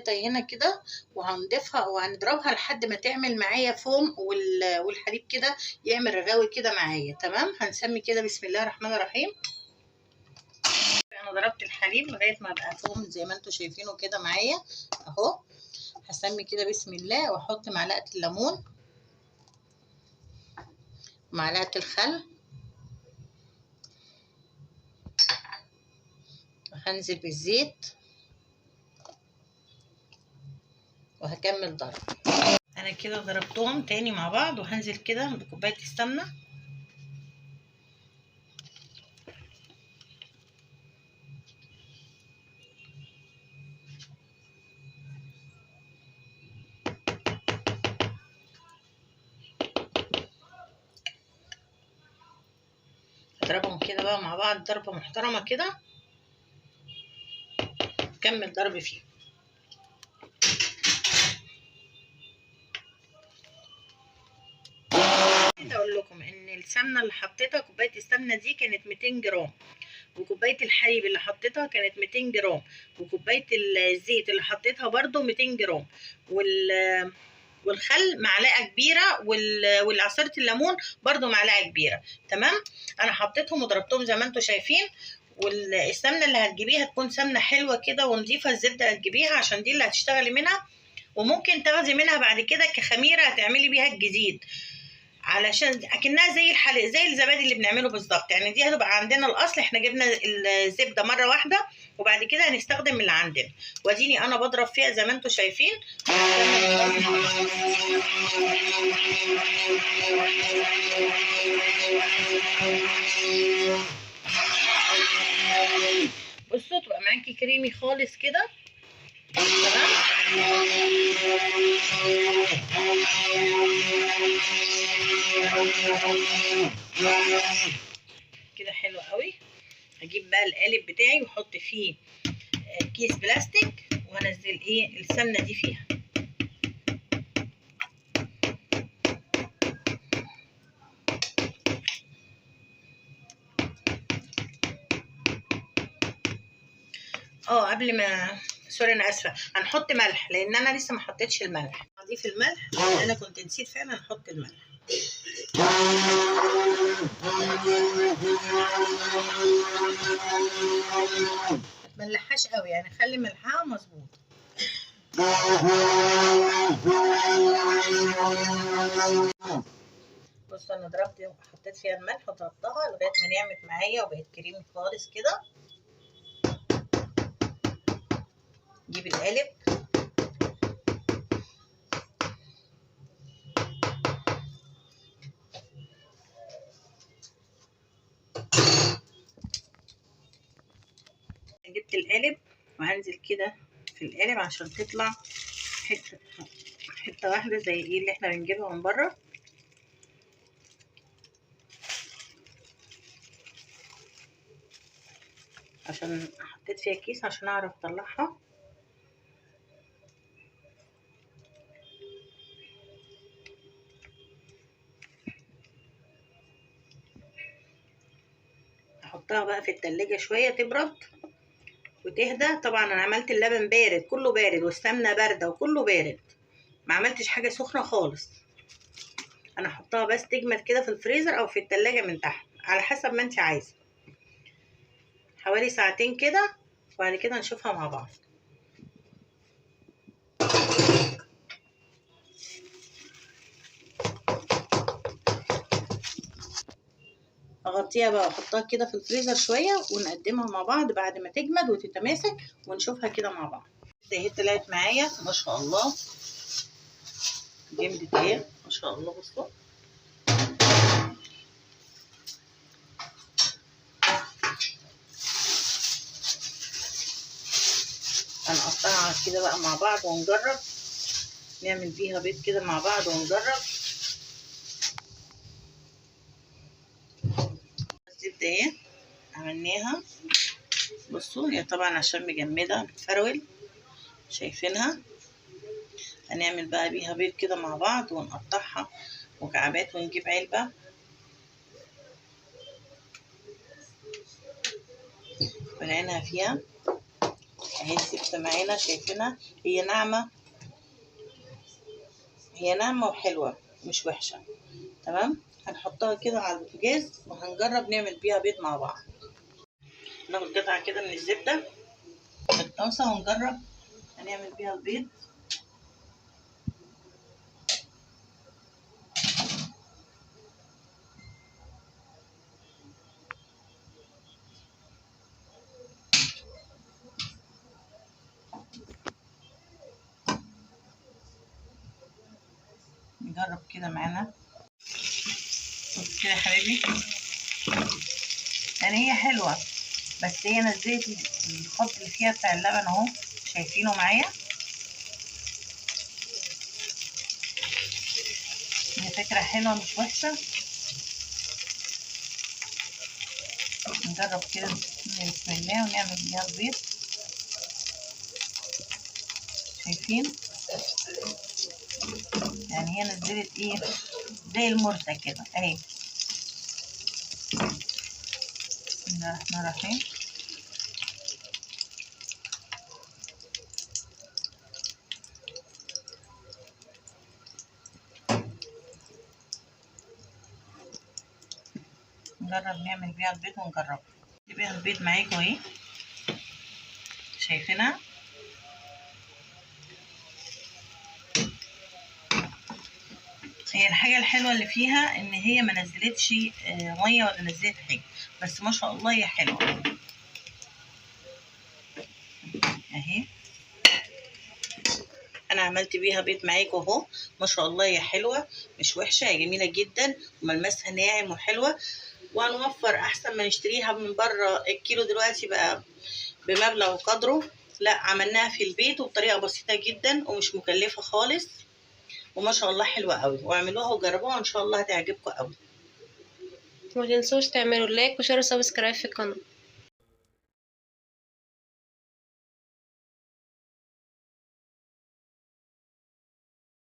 الخليطه هنا كده، وهنضيفها وهنضربها لحد ما تعمل معايا فوم، والحليب كده يعمل رغاوي كده معايا. تمام، هنسمي كده بسم الله الرحمن الرحيم. انا ضربت الحليب لغايه ما بقى فوم زي ما انتم شايفينه كده معايا اهو. هسمي كده بسم الله، واحط معلقه الليمون، معلقه الخل، وهنزل بالزيت، وهكمل ضرب. انا كده ضربتهم تاني مع بعض، وهنزل كده بكوبايه السمنه. اضربهم كده بقى مع بعض ضربه محترمه كده، كمل ضرب فيه. اقول لكم ان السمنه اللي حطيتها، كوبايه السمنه دي كانت 200 جرام، وكوبايه الحليب اللي حطيتها كانت 200 جرام، وكوبايه الزيت اللي حطيتها برده 200 جرام، والخل معلقه كبيره، والعصيره الليمون برده معلقه كبيره. تمام، انا حطيتهم وضربتهم زي ما انتم شايفين. والسمنه اللي هتجيبيها تكون سمنه حلوه كده ونظيفه. الزبده هتجيبيها عشان دي اللي هتشتغلي منها، وممكن تاخدي منها بعد كده كخميره هتعملي بيها الجديد، علشان اكنها زي الحليب زي الزبادي اللي بنعمله بالظبط. يعني دي هتبقى عندنا الاصل، احنا جبنا الزبده مره واحده، وبعد كده هنستخدم اللي عندنا. واديني انا بضرب فيها زي ما انتم شايفين. بصوا تبقى معاكي كريمي خالص كده. تمام، كده حلو قوي. هجيب بقى القالب بتاعي واحط فيه كيس بلاستيك، وانزل السمنه دي فيها. قبل ما سوري انا اسفه، هنحط ملح لان انا لسه ما حطيتش الملح. هضيف الملح، انا كنت نسيت فعلا احط الملح. ما تملحهاش قوي، يعني خلي ملحها مظبوط. بصوا انا ضربت وحطيت فيها الملح وضربتها لغايه ما نعمت معايا وبقت كريمي خالص كده. جيب القالب، جبت القالب وهنزل كده في القالب عشان تطلع حته واحده زي اللي احنا بنجيبها من بره. عشان حطيت فيها كيس عشان اعرف اطلعها. احطها بقى في التلاجة شويه تبرد وتهدى. طبعا انا عملت اللبن بارد، كله بارد، والسمنه بارده، وكله بارد، ما عملتش حاجه سخنه خالص. انا احطها بس تجمد كده في الفريزر او في التلاجة من تحت على حسب ما انت عايزه، حوالي ساعتين كده، وبعد كده نشوفها مع بعض. اغطيها بقى واحطها كده في الفريزر شويه، ونقدمها مع بعض بعد ما تجمد وتتماسك، ونشوفها كده مع بعض. اهي طلعت معايا ما شاء الله، جمدت اهي ما شاء الله. بصوا هنقطعها كده بقى مع بعض ونجرب نعمل بيها بيض كده مع بعض ونجرب. الزبده اهي عملناها. بصوا هي طبعا عشان مجمده بتفرول، شايفينها. هنعمل بقى بيها بيض كده مع بعض ونقطعها مكعبات، ونجيب علبه ونعينها فيها. اهي الزبده معانا شايفينها، هي ناعمه وحلوه مش وحشه. تمام، هنحطها كده على البوتاجاز وهنجرب نعمل بيها بيض مع بعض. ناخد قطعه كده من الزبده في الطاسه ونجرب هنعمل بيها البيض. نجرب كده معانا. بص كده يا حبيبي، يعني هي حلوه بس هي نزلت الخط اللي فيها بتاع اللبن اهو، شايفينه معايا. هي فكره حلوه مش وحشه. نجرب كده بسم الله ونعمل بيها البيض. شايفين يعني هي نزلت ايه زي المرتة كده اهي. بسم الله الرحمن الرحيم. نجرب نعمل بيها البيض ونجرب بيها البيض معاكم اهي، شايفينها. هي الحاجة الحلوة اللي فيها ان هي ما نزلتش مية ولا نزلت حاجة، بس ما شاء الله هي حلوة اهي. انا عملت بيها بيض معاكم اهو، ما شاء الله هي حلوة مش وحشة، هي جميلة جدا وملمسها ناعم وحلوة، وهنوفر احسن ما نشتريها من بره. الكيلو دلوقتي بقى بمبلغ وقدره، لا عملناها في البيت وبطريقة بسيطة جدا ومش مكلفة خالص، وما شاء الله حلوة قوي. واعملوها وجربوها ان شاء الله هتعجبكم قوي. متنسوش تعملوا لايك وشير وسبسكرايب في القناة.